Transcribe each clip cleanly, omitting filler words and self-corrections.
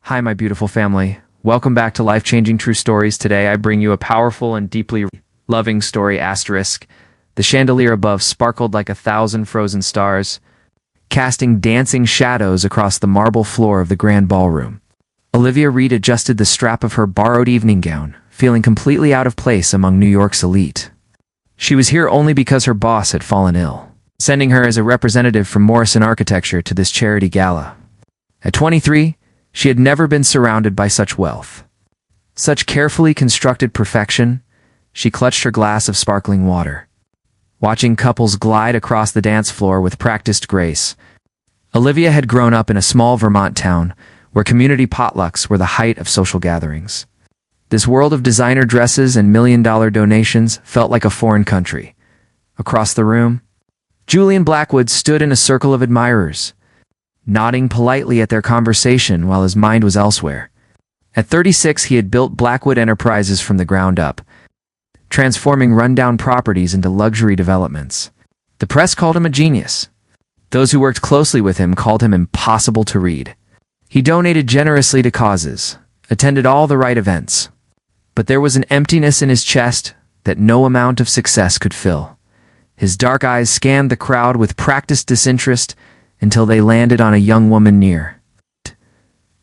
Hi, my beautiful family. Welcome back to Life-Changing True Stories. Today, I bring you a powerful and deeply loving story. Asterisk. The chandelier above sparkled like 1,000 frozen stars, casting dancing shadows across the marble floor of the grand ballroom. Olivia Reed adjusted the strap of her borrowed evening gown, feeling completely out of place among New York's elite. She was here only because her boss had fallen ill, sending her as a representative from Morrison Architecture to this charity gala. At 23, she had never been surrounded by such wealth. Such carefully constructed perfection. She clutched her glass of sparkling water, watching couples glide across the dance floor with practiced grace. Olivia had grown up in a small Vermont town where community potlucks were the height of social gatherings. This world of designer dresses and million-dollar donations felt like a foreign country. Across the room, Julian Blackwood stood in a circle of admirers, nodding politely at their conversation while his mind was elsewhere. At 36, he had built Blackwood Enterprises from the ground up, transforming rundown properties into luxury developments. The press called him a genius. Those who worked closely with him called him impossible to read. He donated generously to causes, attended all the right events. But there was an emptiness in his chest that no amount of success could fill. His dark eyes scanned the crowd with practiced disinterest until they landed on a young woman near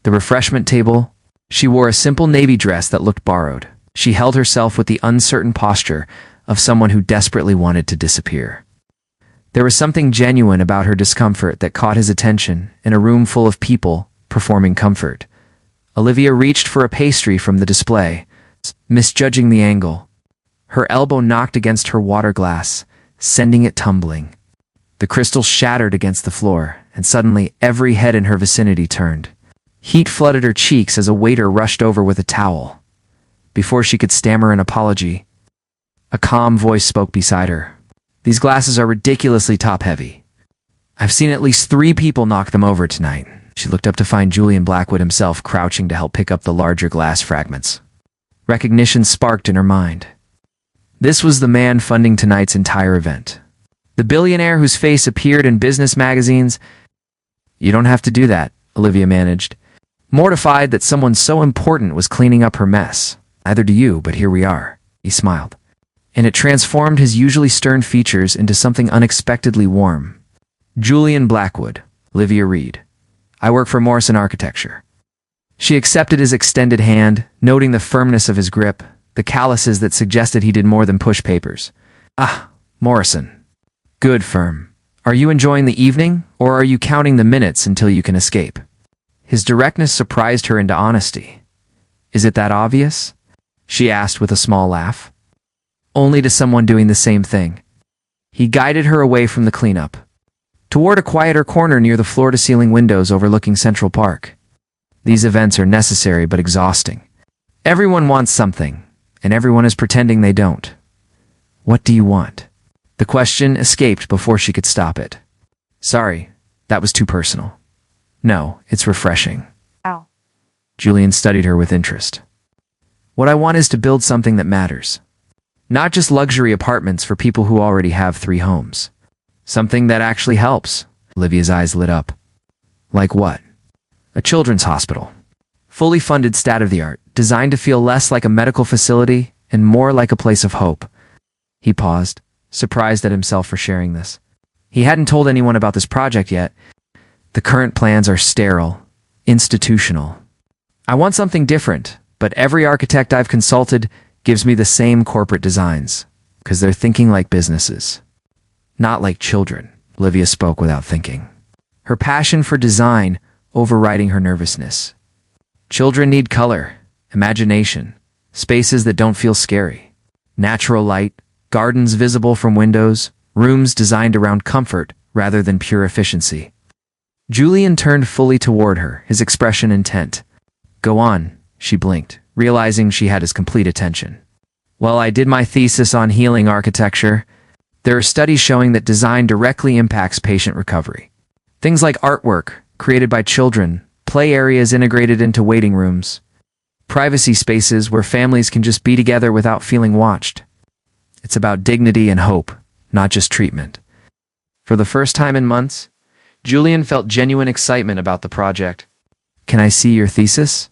the refreshment table. She wore a simple navy dress that looked borrowed. She held herself with the uncertain posture of someone who desperately wanted to disappear. There was something genuine about her discomfort that caught his attention in a room full of people performing comfort. Olivia reached for a pastry from the display, misjudging the angle. Her elbow knocked against her water glass, sending it tumbling. The crystal shattered against the floor, and suddenly every head in her vicinity turned. Heat flooded her cheeks as a waiter rushed over with a towel. Before she could stammer an apology, a calm voice spoke beside her. "These glasses are ridiculously top-heavy. I've seen at least 3 people knock them over tonight." She looked up to find Julian Blackwood himself crouching to help pick up the larger glass fragments. Recognition sparked in her mind. This was the man funding tonight's entire event. The billionaire whose face appeared in business magazines. "You don't have to do that," Olivia managed, mortified that someone so important was cleaning up her mess. "Neither do you, but here we are," he smiled. And it transformed his usually stern features into something unexpectedly warm. "Julian Blackwood, Olivia Reed. I work for Morrison Architecture." She accepted his extended hand, noting the firmness of his grip, the calluses that suggested he did more than push papers. "Ah, Morrison. Good firm. Are you enjoying the evening, or are you counting the minutes until you can escape?" His directness surprised her into honesty. "Is it that obvious?" she asked with a small laugh. "Only to someone doing the same thing." He guided her away from the cleanup, toward a quieter corner near the floor-to-ceiling windows overlooking Central Park. These events are necessary but exhausting. Everyone wants something, and everyone is pretending they don't. "What do you want?" The question escaped before she could stop it. "Sorry, that was too personal." "No, it's refreshing." Ow. Julian studied her with interest. "What I want is to build something that matters. Not just luxury apartments for people who already have 3 homes. Something that actually helps." Olivia's eyes lit up. "Like what?" "A children's hospital. Fully funded, state-of-the-art, designed to feel less like a medical facility and more like a place of hope." He paused, surprised at himself for sharing this. He hadn't told anyone about this project yet. "The current plans are sterile, institutional. I want something different, but every architect I've consulted gives me the same corporate designs, because they're thinking like businesses, not like children." Olivia spoke without thinking, her passion for design overriding her nervousness. "Children need color, imagination, spaces that don't feel scary. Natural light, gardens visible from windows, rooms designed around comfort rather than pure efficiency." Julian turned fully toward her, his expression intent. "Go on," she blinked, realizing she had his complete attention. "Well, I did my thesis on healing architecture. There are studies showing that design directly impacts patient recovery. Things like artwork created by children, play areas integrated into waiting rooms, privacy spaces where families can just be together without feeling watched. It's about dignity and hope, not just treatment." For the first time in months, Julian felt genuine excitement about the project. Can I see your thesis?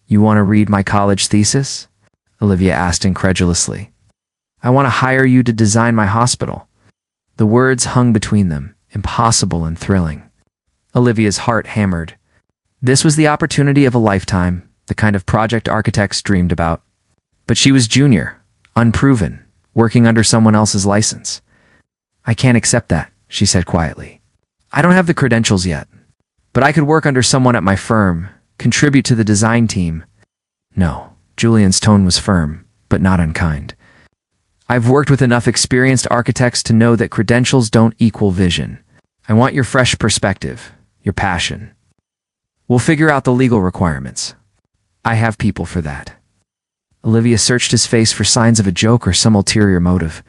You want to read my college thesis? Olivia asked incredulously. I want to hire you to design my hospital. The words hung between them, impossible and thrilling. Olivia's heart hammered. This was the opportunity of a lifetime, the kind of project architects dreamed about. But she was junior, unproven, working under someone else's license. I can't accept that, she said quietly. I don't have the credentials yet, but I could work under someone at my firm, contribute to the design team. No, Julian's tone was firm, but not unkind. I've worked with enough experienced architects to know that credentials don't equal vision. I want your fresh perspective, your passion. We'll figure out the legal requirements. I have people for that. Olivia searched his face for signs of a joke or some ulterior motive.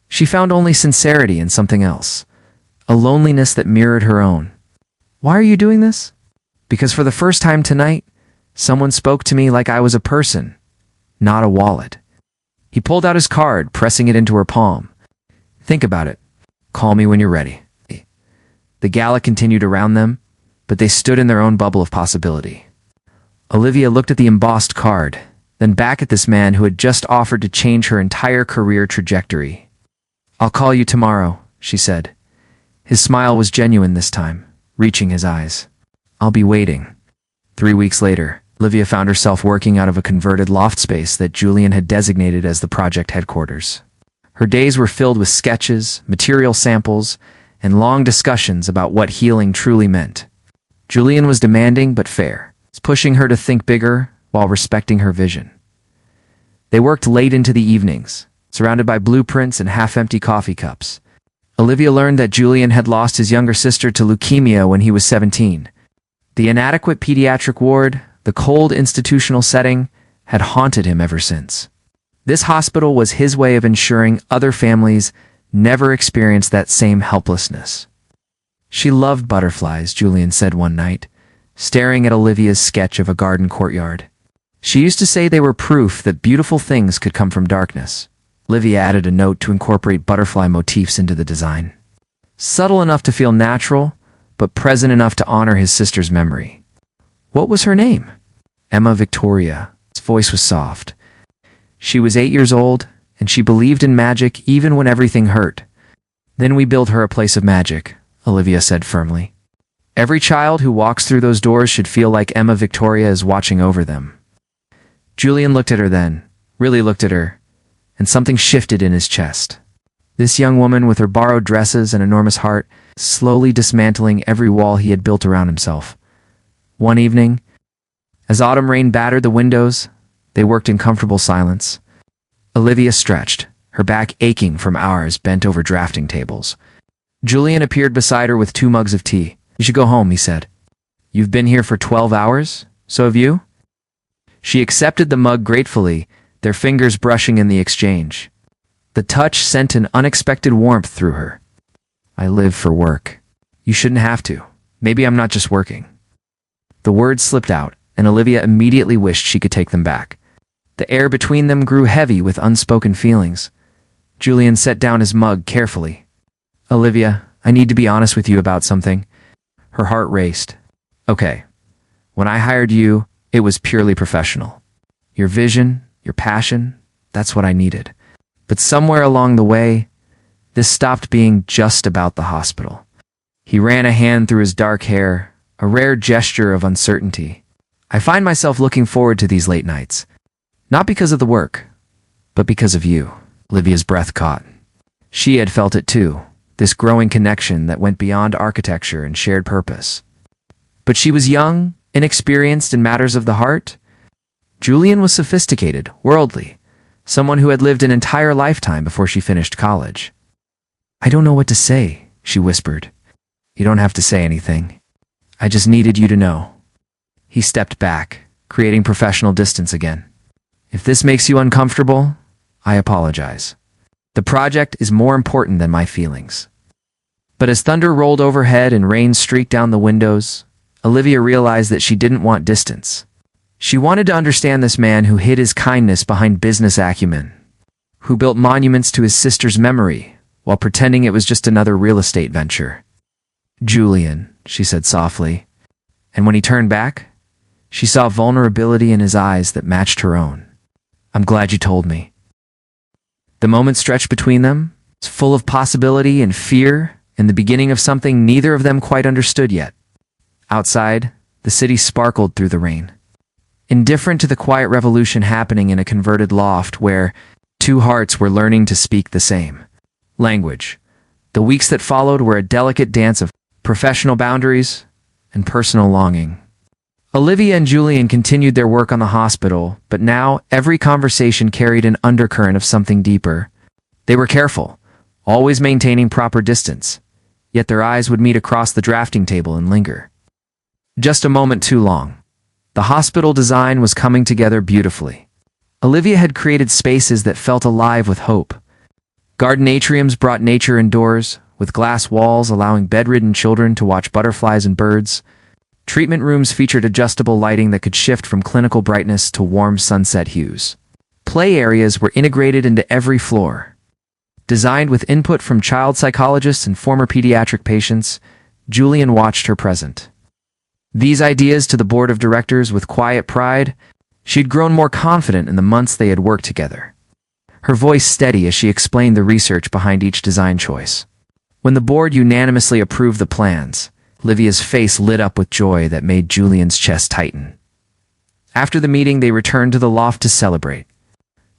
She found only sincerity in something else, a loneliness that mirrored her own. Why are you doing this? Because for the first time tonight, someone spoke to me like I was a person, not a wallet. He pulled out his card, pressing it into her palm. Think about it. Call me when you're ready. The gala continued around them, but they stood in their own bubble of possibility. Olivia looked at the embossed card, then back at this man who had just offered to change her entire career trajectory. I'll call you tomorrow, she said. His smile was genuine this time, reaching his eyes. I'll be waiting. 3 weeks later, Olivia found herself working out of a converted loft space that Julian had designated as the project headquarters. Her days were filled with sketches, material samples, and long discussions about what healing truly meant. Julian was demanding but fair, pushing her to think bigger while respecting her vision. They worked late into the evenings, surrounded by blueprints and half-empty coffee cups. Olivia learned that Julian had lost his younger sister to leukemia when he was 17. The inadequate pediatric ward, the cold institutional setting, had haunted him ever since. This hospital was his way of ensuring other families never experienced that same helplessness. She loved butterflies, Julian said one night, staring at Olivia's sketch of a garden courtyard. She used to say they were proof that beautiful things could come from darkness. Olivia added a note to incorporate butterfly motifs into the design. Subtle enough to feel natural, but present enough to honor his sister's memory. What was her name? Emma Victoria. His voice was soft. She was 8 years old, and she believed in magic even when everything hurt. Then we build her a place of magic, Olivia said firmly. Every child who walks through those doors should feel like Emma Victoria is watching over them. Julian looked at her then, really looked at her, and something shifted in his chest. This young woman with her borrowed dresses and enormous heart, slowly dismantling every wall he had built around himself. One evening, as autumn rain battered the windows, they worked in comfortable silence. Olivia stretched, her back aching from hours bent over drafting tables. Julian appeared beside her with 2 mugs of tea. You should go home, he said. You've been here for 12 hours? So have you? She accepted the mug gratefully, their fingers brushing in the exchange. The touch sent an unexpected warmth through her. I live for work. You shouldn't have to. Maybe I'm not just working. The words slipped out, and Olivia immediately wished she could take them back. The air between them grew heavy with unspoken feelings. Julian set down his mug carefully. Olivia, I need to be honest with you about something. Her heart raced. Okay. When I hired you, it was purely professional. Your vision, your passion, that's what I needed. But somewhere along the way, this stopped being just about the hospital. He ran a hand through his dark hair, a rare gesture of uncertainty. I find myself looking forward to these late nights. Not because of the work, but because of you. Olivia's breath caught. She had felt it too, this growing connection that went beyond architecture and shared purpose. But she was young, inexperienced in matters of the heart. Julian was sophisticated, worldly, someone who had lived an entire lifetime before she finished college. I don't know what to say, she whispered. You don't have to say anything. I just needed you to know. He stepped back, creating professional distance again. If this makes you uncomfortable, I apologize. The project is more important than my feelings. But as thunder rolled overhead and rain streaked down the windows, Olivia realized that she didn't want distance. She wanted to understand this man who hid his kindness behind business acumen, who built monuments to his sister's memory while pretending it was just another real estate venture. Julian, she said softly. And when he turned back, She saw vulnerability in his eyes that matched her own. "I'm glad you told me." The moment stretched between them, full of possibility and fear, and the beginning of something neither of them quite understood yet. Outside, the city sparkled through the rain. Indifferent to the quiet revolution happening in a converted loft where two hearts were learning to speak the same language. The weeks that followed were a delicate dance of professional boundaries and personal longing. Olivia and Julian continued their work on the hospital, but now every conversation carried an undercurrent of something deeper. They were careful, always maintaining proper distance, yet their eyes would meet across the drafting table and linger. Just a moment too long. The hospital design was coming together beautifully. Olivia had created spaces that felt alive with hope. Garden atriums brought nature indoors, with glass walls allowing bedridden children to watch butterflies and birds. Treatment rooms featured adjustable lighting that could shift from clinical brightness to warm sunset hues. Play areas were integrated into every floor. Designed with input from child psychologists and former pediatric patients, Julian watched her present these ideas to the board of directors with quiet pride. She'd grown more confident in the months they had worked together. Her voice steady as she explained the research behind each design choice. When the board unanimously approved the plans, Olivia's face lit up with joy that made Julian's chest tighten. After the meeting, they returned to the loft to celebrate.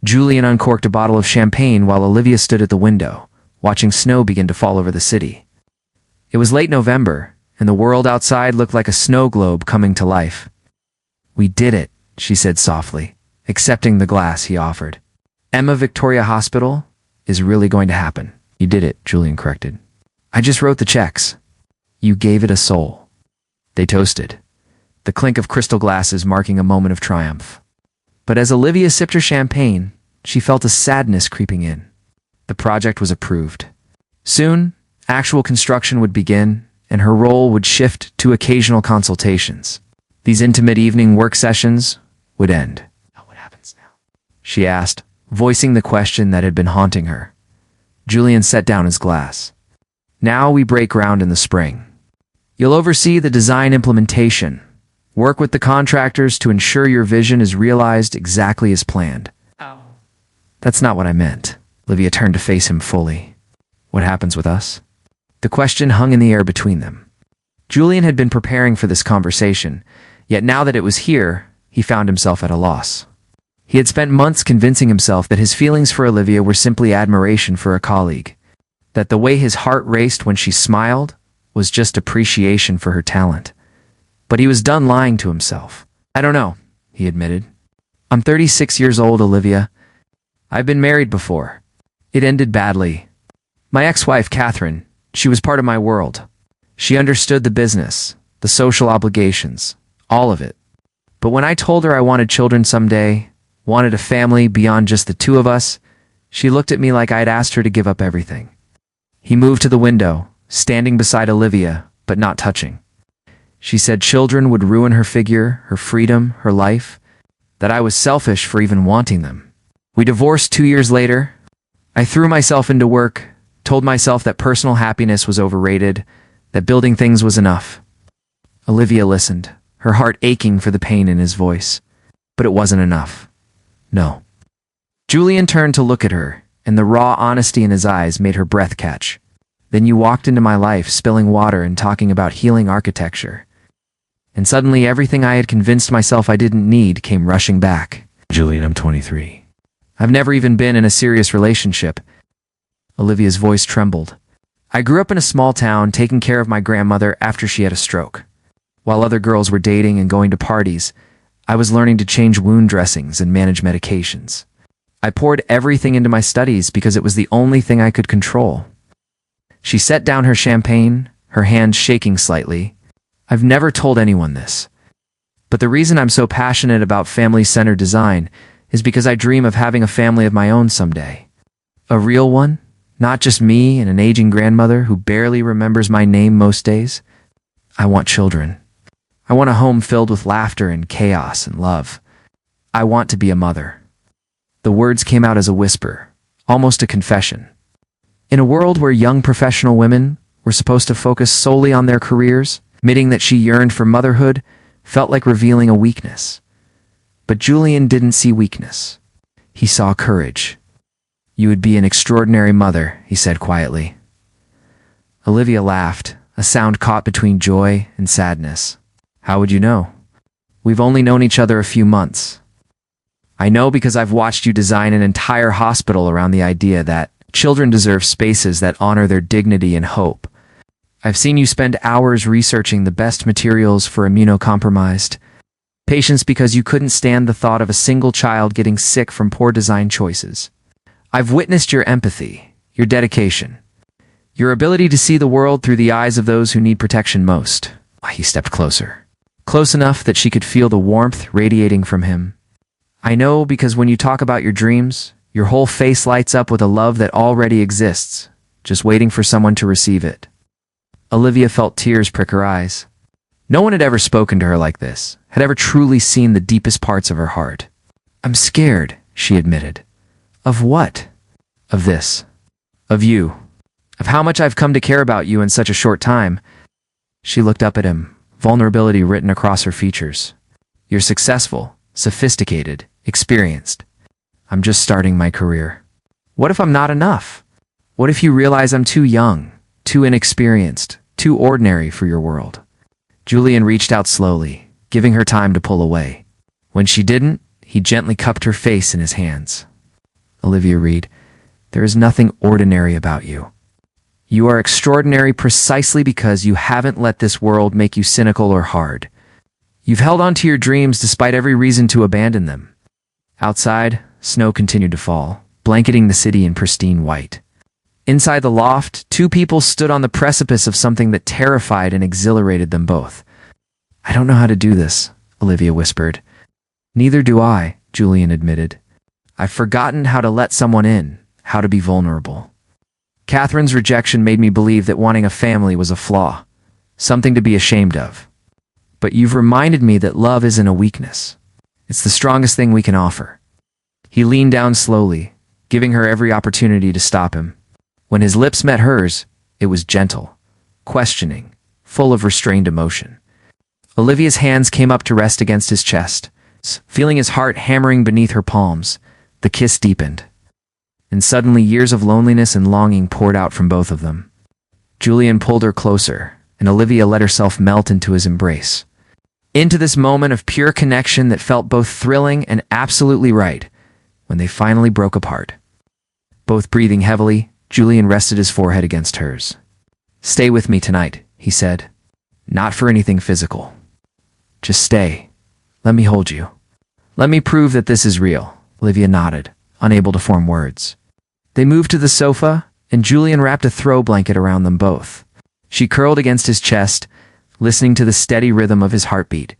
Julian uncorked a bottle of champagne while Olivia stood at the window, watching snow begin to fall over the city. It was late November, and the world outside looked like a snow globe coming to life. "We did it," she said softly, accepting the glass he offered. "Emma Victoria Hospital is really going to happen." "You did it," Julian corrected. "I just wrote the checks." "You gave it a soul." They toasted, the clink of crystal glasses marking a moment of triumph. But as Olivia sipped her champagne, she felt a sadness creeping in. The project was approved. Soon, actual construction would begin, and her role would shift to occasional consultations. These intimate evening work sessions would end. "What happens now?" she asked, voicing the question that had been haunting her. Julian set down his glass. "Now we break ground in the spring. You'll oversee the design implementation, work with the contractors to ensure your vision is realized exactly as planned." "Oh." "That's not what I meant." Olivia turned to face him fully. "What happens with us?" The question hung in the air between them. Julian had been preparing for this conversation, yet now that it was here, he found himself at a loss. He had spent months convincing himself that his feelings for Olivia were simply admiration for a colleague, that the way his heart raced when she smiled was just appreciation for her talent. But he was done lying to himself. "I don't know," he admitted. "I'm 36 years old, Olivia. I've been married before. It ended badly. My ex-wife, Catherine, she was part of my world. She understood the business, the social obligations, all of it. But when I told her I wanted children someday, wanted a family beyond just the two of us, she looked at me like I'd asked her to give up everything." He moved to the window, standing beside Olivia, but not touching. "She said children would ruin her figure, her freedom, her life, that I was selfish for even wanting them. We divorced 2 years later. I threw myself into work, told myself that personal happiness was overrated, that building things was enough." Olivia listened, her heart aching for the pain in his voice. But it wasn't enough. No. Julian turned to look at her, and the raw honesty in his eyes made her breath catch. "Then you walked into my life, spilling water and talking about healing architecture. And suddenly everything I had convinced myself I didn't need came rushing back." "Julian, I'm 23. I've never even been in a serious relationship." Olivia's voice trembled. "I grew up in a small town taking care of my grandmother after she had a stroke. While other girls were dating and going to parties, I was learning to change wound dressings and manage medications. I poured everything into my studies because it was the only thing I could control." She set down her champagne, her hand shaking slightly. "I've never told anyone this. But the reason I'm so passionate about family-centered design is because I dream of having a family of my own someday. A real one. Not just me and an aging grandmother who barely remembers my name most days. I want children. I want a home filled with laughter and chaos and love. I want to be a mother." The words came out as a whisper, almost a confession. In a world where young professional women were supposed to focus solely on their careers, admitting that she yearned for motherhood felt like revealing a weakness. But Julian didn't see weakness. He saw courage. "You would be an extraordinary mother," he said quietly. Olivia laughed, a sound caught between joy and sadness. "How would you know? We've only known each other a few months." "I know because I've watched you design an entire hospital around the idea that children deserve spaces that honor their dignity and hope. I've seen you spend hours researching the best materials for immunocompromised patients because you couldn't stand the thought of a single child getting sick from poor design choices. I've witnessed your empathy, your dedication, your ability to see the world through the eyes of those who need protection most." He stepped closer, close enough that she could feel the warmth radiating from him. "I know because when you talk about your dreams, your whole face lights up with a love that already exists, just waiting for someone to receive it." Olivia felt tears prick her eyes. No one had ever spoken to her like this, had ever truly seen the deepest parts of her heart. "I'm scared," she admitted. "Of what?" "Of this. Of you. Of how much I've come to care about you in such a short time." She looked up at him, vulnerability written across her features. "You're successful, sophisticated, experienced. I'm just starting my career. What if I'm not enough? What if you realize I'm too young, too inexperienced, too ordinary for your world?" Julian reached out slowly, giving her time to pull away. When she didn't, he gently cupped her face in his hands. "Olivia Reed, there is nothing ordinary about you. You are extraordinary precisely because you haven't let this world make you cynical or hard. You've held on to your dreams despite every reason to abandon them." Outside, snow continued to fall, blanketing the city in pristine white. Inside the loft, two people stood on the precipice of something that terrified and exhilarated them both. "I don't know how to do this," Olivia whispered. "Neither do I," Julian admitted. "I've forgotten how to let someone in, how to be vulnerable. Catherine's rejection made me believe that wanting a family was a flaw, something to be ashamed of. But you've reminded me that love isn't a weakness. It's the strongest thing we can offer." He leaned down slowly, giving her every opportunity to stop him. When his lips met hers, it was gentle, questioning, full of restrained emotion. Olivia's hands came up to rest against his chest. Feeling his heart hammering beneath her palms, the kiss deepened. And suddenly years of loneliness and longing poured out from both of them. Julian pulled her closer, and Olivia let herself melt into his embrace. Into this moment of pure connection that felt both thrilling and absolutely right, when they finally broke apart. Both breathing heavily, Julian rested his forehead against hers. "Stay with me tonight," he said. "Not for anything physical. Just stay. Let me hold you. Let me prove that this is real." Olivia nodded, unable to form words. They moved to the sofa, and Julian wrapped a throw blanket around them both. She curled against his chest, listening to the steady rhythm of his heartbeat,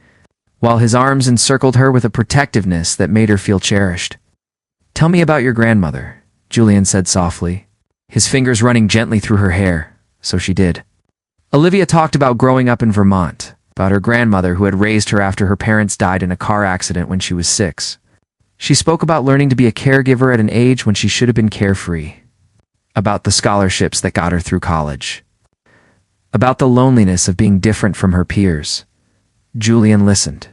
while his arms encircled her with a protectiveness that made her feel cherished. "Tell me about your grandmother," Julian said softly, his fingers running gently through her hair, so she did. Olivia talked about growing up in Vermont, about her grandmother who had raised her after her parents died in a car accident when she was 6. She spoke about learning to be a caregiver at an age when she should have been carefree, about the scholarships that got her through college, about the loneliness of being different from her peers. Julian listened,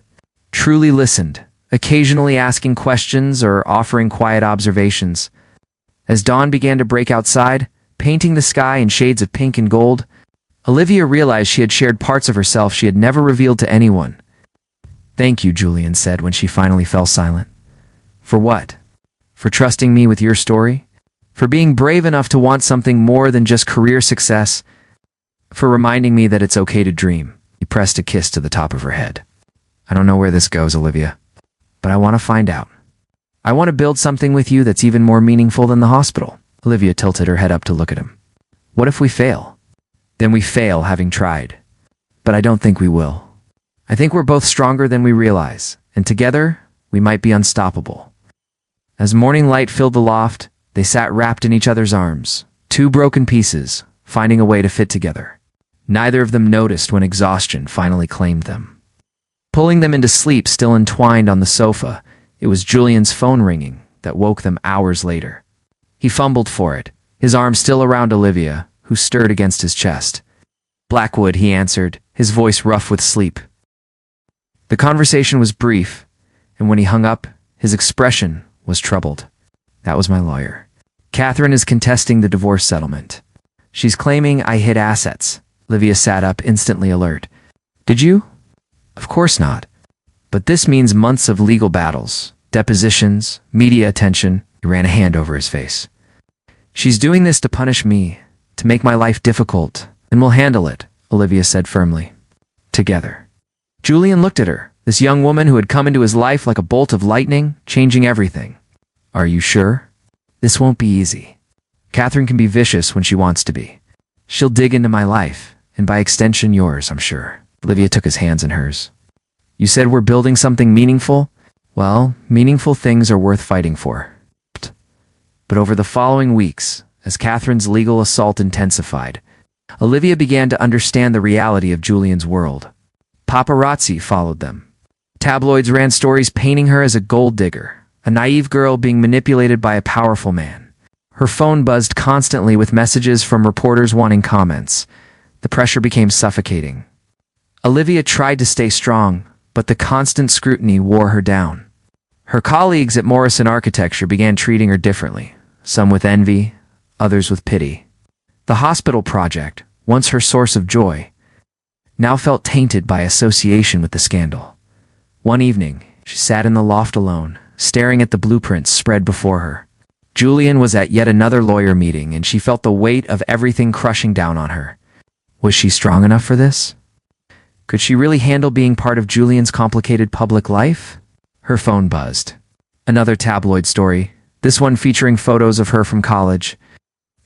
truly listened, occasionally asking questions or offering quiet observations. As dawn began to break outside, painting the sky in shades of pink and gold, Olivia realized she had shared parts of herself she had never revealed to anyone. "Thank you," Julian said when she finally fell silent. "For what? For trusting me with your story? For being brave enough to want something more than just career success? For reminding me that it's okay to dream." He pressed a kiss to the top of her head. "I don't know where this goes, Olivia, but I want to find out. I want to build something with you that's even more meaningful than the hospital." Olivia tilted her head up to look at him. "What if we fail?" "Then we fail having tried. But I don't think we will. I think we're both stronger than we realize, and together, we might be unstoppable." As morning light filled the loft, they sat wrapped in each other's arms, two broken pieces, finding a way to fit together. Neither of them noticed when exhaustion finally claimed them. Pulling them into sleep still entwined on the sofa, it was Julian's phone ringing that woke them hours later. He fumbled for it, his arm still around Olivia, who stirred against his chest. "Blackwood," he answered, his voice rough with sleep. The conversation was brief, and when he hung up, his expression was troubled. That was my lawyer. Catherine is contesting the divorce settlement. She's claiming I hid assets. Olivia sat up, instantly alert. Did you? Of course not. But this means months of legal battles, depositions, media attention. He ran a hand over his face. She's doing this to punish me, to make my life difficult, and we'll handle it, Olivia said firmly. Together. Julian looked at her, this young woman who had come into his life like a bolt of lightning, changing everything. Are you sure? This won't be easy. Catherine can be vicious when she wants to be. She'll dig into my life, and by extension yours, I'm sure. Olivia took his hands in hers. You said we're building something meaningful? Well, meaningful things are worth fighting for. But over the following weeks, as Catherine's legal assault intensified, Olivia began to understand the reality of Julian's world. Paparazzi followed them. Tabloids ran stories painting her as a gold digger, a naive girl being manipulated by a powerful man. Her phone buzzed constantly with messages from reporters wanting comments. The pressure became suffocating. Olivia tried to stay strong, but the constant scrutiny wore her down. Her colleagues at Morrison Architecture began treating her differently, some with envy, others with pity. The hospital project, once her source of joy, now felt tainted by association with the scandal. One evening, she sat in the loft alone, staring at the blueprints spread before her. Julian was at yet another lawyer meeting, and she felt the weight of everything crushing down on her. Was she strong enough for this? Could she really handle being part of Julian's complicated public life? Her phone buzzed. Another tabloid story, this one featuring photos of her from college.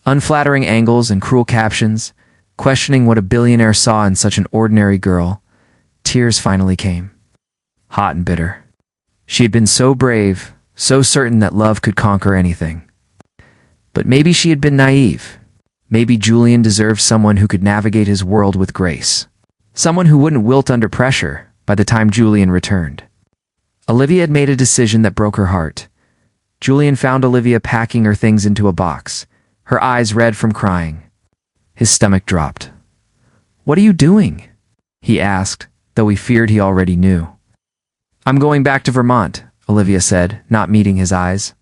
Unflattering angles and cruel captions, questioning what a billionaire saw in such an ordinary girl. Tears finally came. Hot and bitter. She had been so brave, so certain that love could conquer anything. But maybe she had been naive. Maybe Julian deserved someone who could navigate his world with grace. Someone who wouldn't wilt under pressure by the time Julian returned. Olivia had made a decision that broke her heart. Julian found Olivia packing her things into a box, her eyes red from crying. His stomach dropped. "What are you doing?" he asked, though he feared he already knew. "I'm going back to Vermont," Olivia said, not meeting his eyes.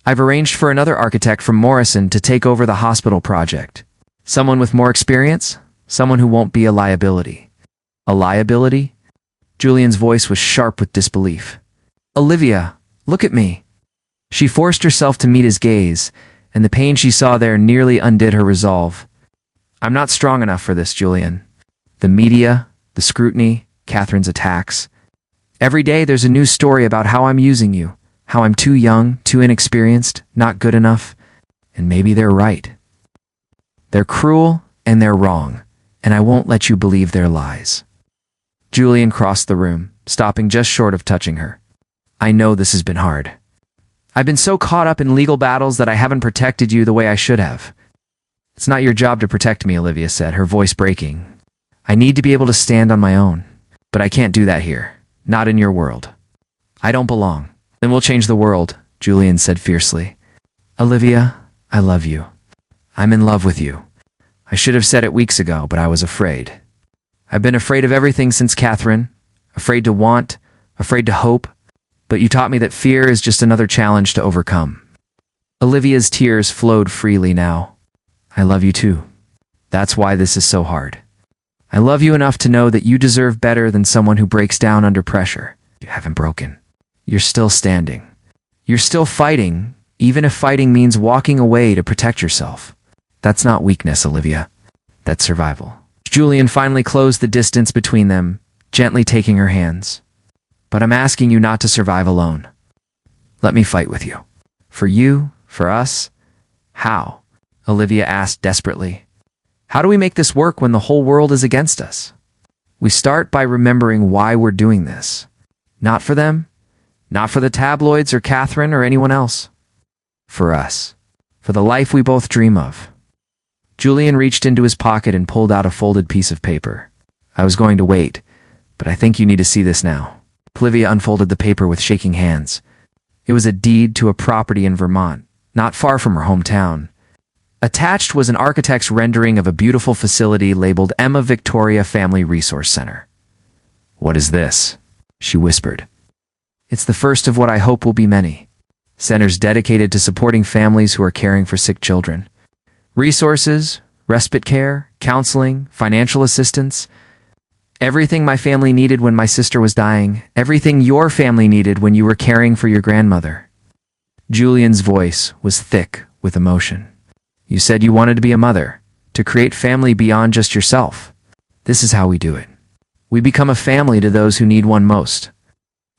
"I've arranged for another architect from Morrison to take over the hospital project. Someone with more experience, someone who won't be a liability." A liability? Julian's voice was sharp with disbelief. "Olivia, look at me." She forced herself to meet his gaze, and the pain she saw there nearly undid her resolve. "I'm not strong enough for this, Julian. The media, the scrutiny, Catherine's attacks. Every day there's a new story about how I'm using you, how I'm too young, too inexperienced, not good enough. And maybe they're right. They're cruel and they're wrong, and I won't let you believe their lies." Julian crossed the room, stopping just short of touching her. "I know this has been hard. I've been so caught up in legal battles that I haven't protected you the way I should have." "It's not your job to protect me," Olivia said, her voice breaking. "I need to be able to stand on my own, but I can't do that here. Not in your world. I don't belong." "Then we'll change the world," Julian said fiercely. "Olivia, I love you. I'm in love with you. I should have said it weeks ago, but I was afraid. I've been afraid of everything since Catherine, afraid to want, afraid to hope, but you taught me that fear is just another challenge to overcome." Olivia's tears flowed freely now. "I love you too. That's why this is so hard. I love you enough to know that you deserve better than someone who breaks down under pressure. You haven't broken. You're still standing. You're still fighting, even if fighting means walking away to protect yourself. That's not weakness, Olivia. That's survival." Julian finally closed the distance between them, gently taking her hands. "But I'm asking you not to survive alone. Let me fight with you. For you, for us." "How?" Olivia asked desperately. "How do we make this work when the whole world is against us?" "We start by remembering why we're doing this. Not for them, not for the tabloids or Catherine or anyone else. For us. For the life we both dream of." Julian reached into his pocket and pulled out a folded piece of paper. "I was going to wait, but I think you need to see this now." Olivia unfolded the paper with shaking hands. It was a deed to a property in Vermont, not far from her hometown. Attached was an architect's rendering of a beautiful facility labeled Emma Victoria Family Resource Center. "What is this?" she whispered. It's the first of what I hope will be many. Centers dedicated to supporting families who are caring for sick children. Resources, respite care, counseling, financial assistance. Everything my family needed when my sister was dying. Everything your family needed when you were caring for your grandmother. Julian's voice was thick with emotion. You said you wanted to be a mother, to create family beyond just yourself. This is how we do it. We become a family to those who need one most.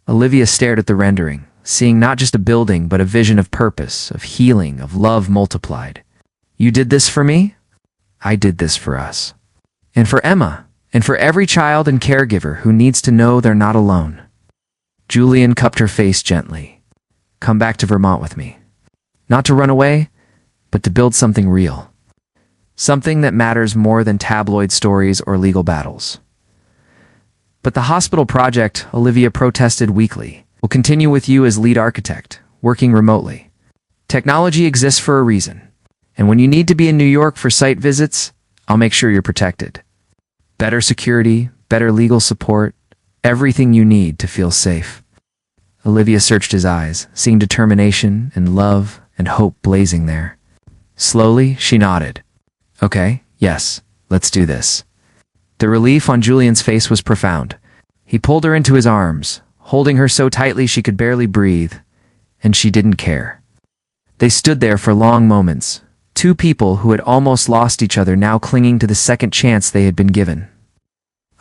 Olivia stared at the rendering, seeing not just a building but a vision of purpose, of healing, of love multiplied. You did this for me? I did this for us. And for Emma, and for every child and caregiver who needs to know they're not alone. Julian cupped her face gently. Come back to Vermont with me. Not to run away, but to build something real. Something that matters more than tabloid stories or legal battles. But the hospital project, Olivia protested weakly, will continue with you as lead architect, working remotely. Technology exists for a reason. And when you need to be in New York for site visits, I'll make sure you're protected. Better security, better legal support, everything you need to feel safe. Olivia searched his eyes, seeing determination and love and hope blazing there. Slowly, she nodded. Okay, yes, let's do this. The relief on Julian's face was profound. He pulled her into his arms, holding her so tightly she could barely breathe, and she didn't care. They stood there for long moments, two people who had almost lost each other now clinging to the second chance they had been given.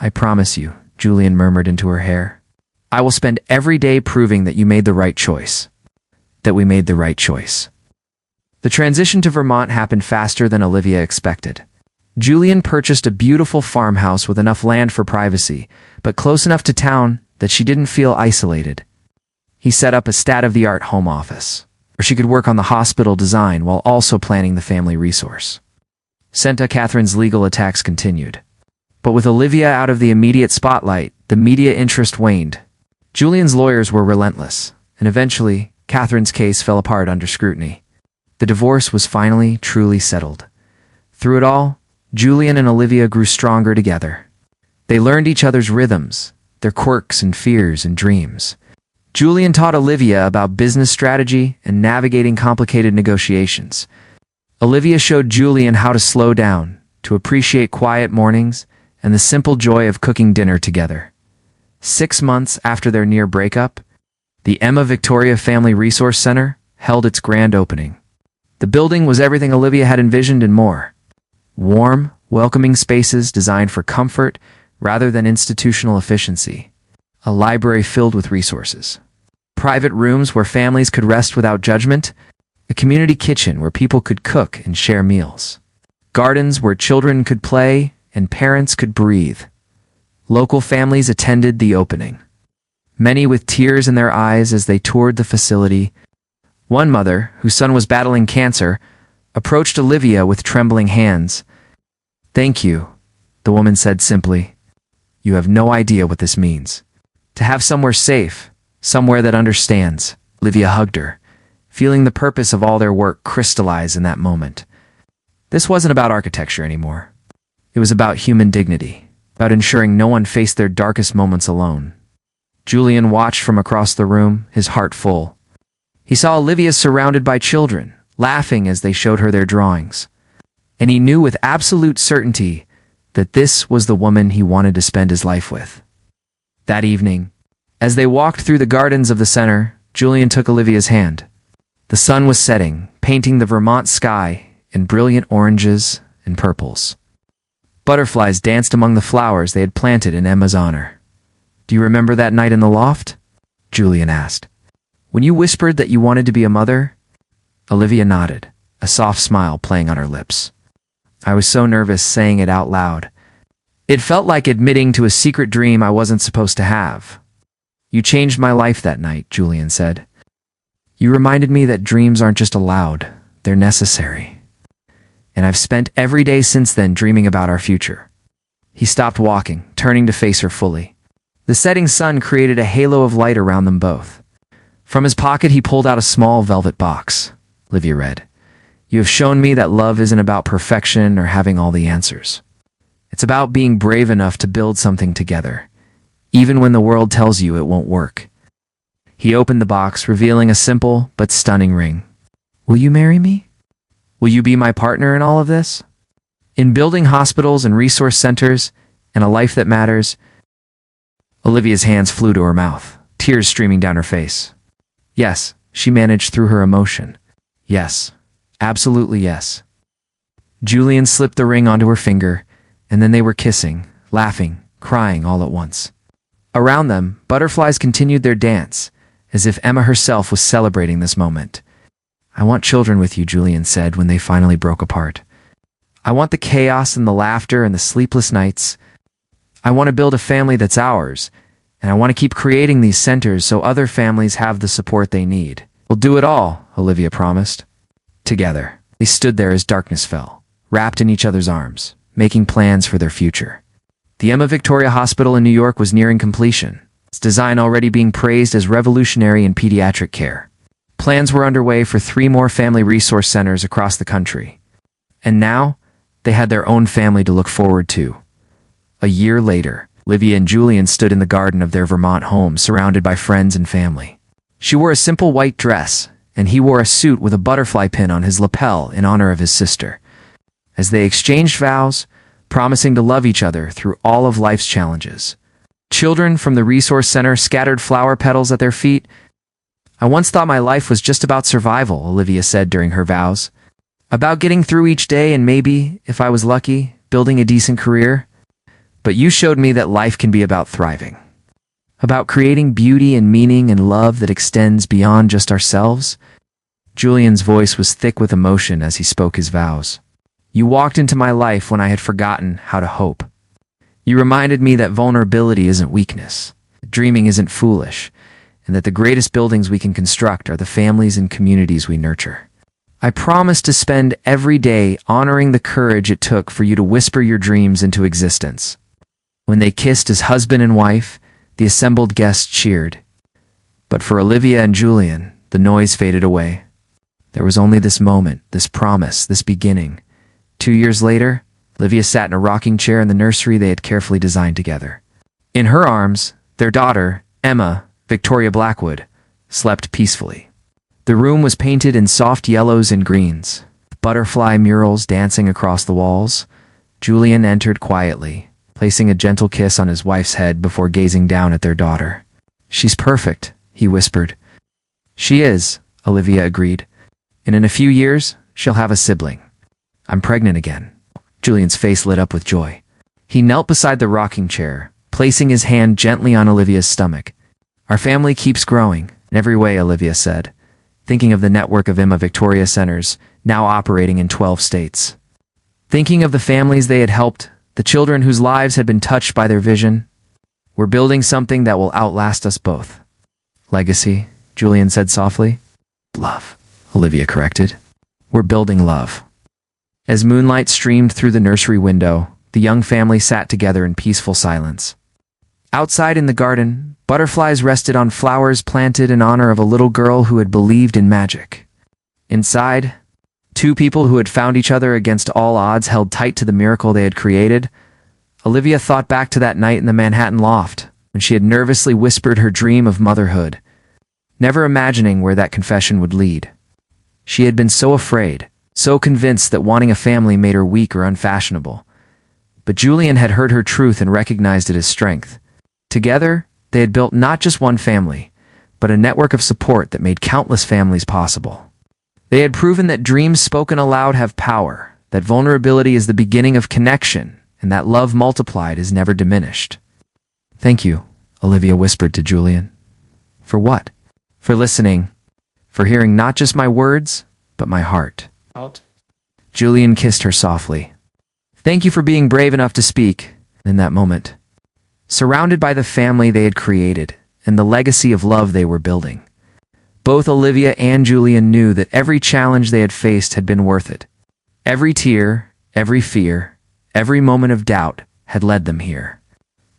I promise you, Julian murmured into her hair. I will spend every day proving that you made the right choice. That we made the right choice. The transition to Vermont happened faster than Olivia expected. Julian purchased a beautiful farmhouse with enough land for privacy, but close enough to town that she didn't feel isolated. He set up a state-of-the-art home office, where she could work on the hospital design while also planning the family resource. Santa Catherine's legal attacks continued. But with Olivia out of the immediate spotlight, the media interest waned. Julian's lawyers were relentless, and eventually, Catherine's case fell apart under scrutiny. The divorce was finally truly settled. Through it all, Julian and Olivia grew stronger together. They learned each other's rhythms, their quirks and fears and dreams. Julian taught Olivia about business strategy and navigating complicated negotiations. Olivia showed Julian how to slow down, to appreciate quiet mornings, and the simple joy of cooking dinner together. 6 months after their near breakup, the Emma Victoria Family Resource Center held its grand opening. The building was everything Olivia had envisioned and more. Warm, welcoming spaces designed for comfort rather than institutional efficiency. A library filled with resources. Private rooms where families could rest without judgment. A community kitchen where people could cook and share meals. Gardens where children could play and parents could breathe. Local families attended the opening, many with tears in their eyes as they toured the facility. One mother, whose son was battling cancer, approached Olivia with trembling hands. Thank you, the woman said simply. You have no idea what this means. To have somewhere safe, somewhere that understands. Olivia hugged her, feeling the purpose of all their work crystallize in that moment. This wasn't about architecture anymore. It was about human dignity, about ensuring no one faced their darkest moments alone. Julian watched from across the room, his heart full. He saw Olivia surrounded by children, laughing as they showed her their drawings. And he knew with absolute certainty that this was the woman he wanted to spend his life with. That evening, as they walked through the gardens of the center, Julian took Olivia's hand. The sun was setting, painting the Vermont sky in brilliant oranges and purples. Butterflies danced among the flowers they had planted in Emma's honor. Do you remember that night in the loft? Julian asked. When you whispered that you wanted to be a mother? Olivia nodded, a soft smile playing on her lips. I was so nervous saying it out loud. It felt like admitting to a secret dream I wasn't supposed to have. You changed my life that night, Julian said. You reminded me that dreams aren't just allowed, they're necessary. And I've spent every day since then dreaming about our future. He stopped walking, turning to face her fully. The setting sun created a halo of light around them both. From his pocket he pulled out a small velvet box. Olivia read, You have shown me that love isn't about perfection or having all the answers. It's about being brave enough to build something together, even when the world tells you it won't work. He opened the box, revealing a simple but stunning ring. Will you marry me? Will you be my partner in all of this? In building hospitals and resource centers and a life that matters. Olivia's hands flew to her mouth, tears streaming down her face. Yes, she managed through her emotion. Yes, absolutely yes. Julian slipped the ring onto her finger, and then they were kissing, laughing, crying all at once. Around them, butterflies continued their dance, as if Emma herself was celebrating this moment. I want children with you, Julian said when they finally broke apart. I want the chaos and the laughter and the sleepless nights. I want to build a family that's ours, and I want to keep creating these centers so other families have the support they need. We'll do it all, Olivia promised. Together, they stood there as darkness fell, wrapped in each other's arms, making plans for their future. The Emma Victoria Hospital in New York was nearing completion, its design already being praised as revolutionary in pediatric care. Plans were underway for 3 more family resource centers across the country. And now, they had their own family to look forward to. A year later, Olivia and Julian stood in the garden of their Vermont home surrounded by friends and family. She wore a simple white dress, and he wore a suit with a butterfly pin on his lapel in honor of his sister. As they exchanged vows, promising to love each other through all of life's challenges. Children from the resource center scattered flower petals at their feet. I once thought my life was just about survival, Olivia said during her vows. About getting through each day and maybe, if I was lucky, building a decent career. But you showed me that life can be about thriving. About creating beauty and meaning and love that extends beyond just ourselves. Julian's voice was thick with emotion as he spoke his vows. You walked into my life when I had forgotten how to hope. You reminded me that vulnerability isn't weakness, that dreaming isn't foolish, and that the greatest buildings we can construct are the families and communities we nurture. I promised to spend every day honoring the courage it took for you to whisper your dreams into existence. When they kissed as husband and wife, the assembled guests cheered. But for Olivia and Julian, the noise faded away. There was only this moment, this promise, this beginning. 2 years later, Olivia sat in a rocking chair in the nursery they had carefully designed together. In her arms, their daughter, Emma Victoria Blackwood, slept peacefully. The room was painted in soft yellows and greens, butterfly murals dancing across the walls. Julian entered quietly, placing a gentle kiss on his wife's head before gazing down at their daughter. She's perfect, he whispered. She is, Olivia agreed. And in a few years, she'll have a sibling. I'm pregnant again. Julian's face lit up with joy. He knelt beside the rocking chair, placing his hand gently on Olivia's stomach. Our family keeps growing, in every way, Olivia said, thinking of the network of Emma Victoria centers, now operating in 12 states. Thinking of the families they had helped, the children whose lives had been touched by their vision. We're building something that will outlast us both. Legacy, Julian said softly. Love, Olivia corrected. We're building love. As moonlight streamed through the nursery window, the young family sat together in peaceful silence. Outside in the garden, butterflies rested on flowers planted in honor of a little girl who had believed in magic. Inside, 2 people who had found each other against all odds held tight to the miracle they had created. Olivia thought back to that night in the Manhattan loft, when she had nervously whispered her dream of motherhood, never imagining where that confession would lead. She had been so afraid, so convinced that wanting a family made her weak or unfashionable. But Julian had heard her truth and recognized it as strength. Together, they had built not just one family, but a network of support that made countless families possible. They had proven that dreams spoken aloud have power, that vulnerability is the beginning of connection, and that love multiplied is never diminished. Thank you, Olivia whispered to Julian. For what? For listening. For hearing not just my words, but my heart. Julian kissed her softly. Thank you for being brave enough to speak in that moment. Surrounded by the family they had created and the legacy of love they were building. Both Olivia and Julian knew that every challenge they had faced had been worth it. Every tear, every fear, every moment of doubt had led them here.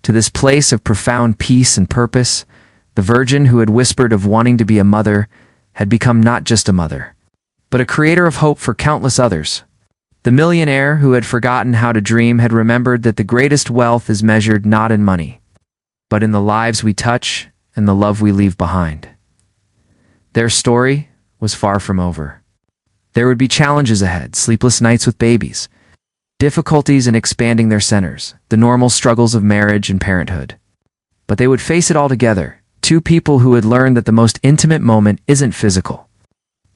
To this place of profound peace and purpose, the virgin who had whispered of wanting to be a mother had become not just a mother, but a creator of hope for countless others. The millionaire who had forgotten how to dream had remembered that the greatest wealth is measured not in money, but in the lives we touch and the love we leave behind. Their story was far from over. There would be challenges ahead, sleepless nights with babies, difficulties in expanding their centers, the normal struggles of marriage and parenthood. But they would face it all together, two people who had learned that the most intimate moment isn't physical,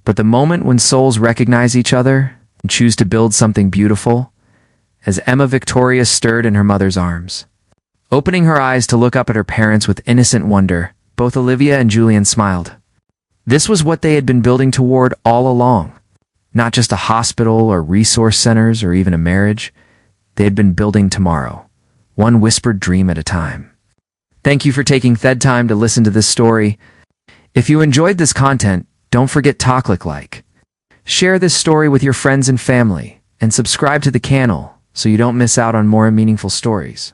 but the moment when souls recognize each other and choose to build something beautiful. As Emma Victoria stirred in her mother's arms, opening her eyes to look up at her parents with innocent wonder, both Olivia and Julian smiled. This was what they had been building toward all along. Not just a hospital or resource centers or even a marriage. They had been building tomorrow, one whispered dream at a time. Thank you for taking time to listen to this story. If you enjoyed this content, don't forget to click like. Share this story with your friends and family, and subscribe to the channel so you don't miss out on more meaningful stories.